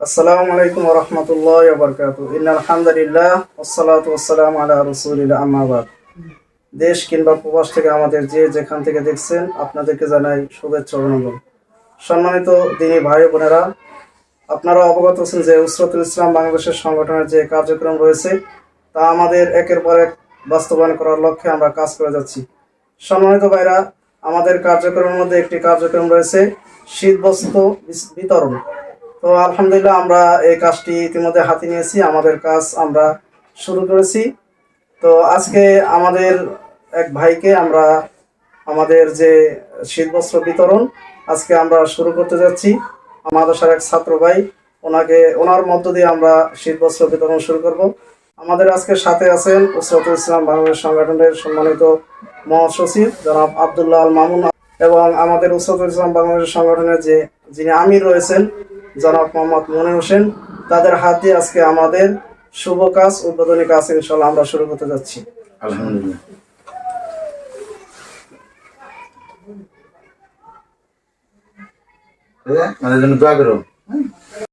আসসালামু আলাইকুম ওয়া রাহমাতুল্লাহি ওয়া বারাকাতুহু। ইন্নাল হামদালিল্লাহ ওয়াসসালাতু ওয়াসসালামু আলা রাসূলিল্লাহ আম্মা বাদ। দেশ কিংবা প্রবাস থেকে আমাদের যে যেখান থেকে দেখছেন আপনাদেরকে জানাই শুভেচ্ছা ও অভিনন্দন। সম্মানিত দিনী ভাই বোনেরা, আপনারা অবগত আছেন যে উসরাতুল ইসলাম বাংলাদেশের সংগঠনের যে কার্যক্রম রয়েছে তা আমাদের একের পর এক বাস্তবায়ন করার লক্ষ্যে আমরা কাজ করে যাচ্ছি। সম্মানিত ভাইরা, আমাদের কার্যক্রমের মধ্যে একটি কার্যক্রম রয়েছে শীতবস্ত্র বিতরণ। তো আলহামদুলিল্লাহ আমরা এই কাজটি ইতিমধ্যে হাতে নিয়েছি, আমাদের কাজ আমরা শুরু করেছি। তো আজকে আমাদের এক ভাইকে আমরা আমাদের যে শীতবস্ত্র বিতরণ আজকে আমরা শুরু করতে যাচ্ছি। আমাদের এক ছাত্র ভাই, ওনার মধ্য দিয়ে আমরা শীতবস্ত্র বিতরণ শুরু করব। আমাদের আজকে সাথে আছেন উসরাতুল ইসলাম বাংলাদেশ সংগঠনের সম্মানিত মহাসচিব জনাব আব্দুল্লাহ আল মামুন এবং আমাদের উসরাতুল ইসলাম বাংলাদেশ সংগঠনের যিনি আমির রয়েছেন জনাব মোহাম্মদ মনির হোসেন। তাদের হাত দিয়ে আজকে আমাদের শুভ কাজ, উদ্বোধনী কাজ ইনশাআল্লাহ আমরা শুরু করতে যাচ্ছি। আলহামদুলিল্লাহ। আমাদের জন্য দোয়া করো।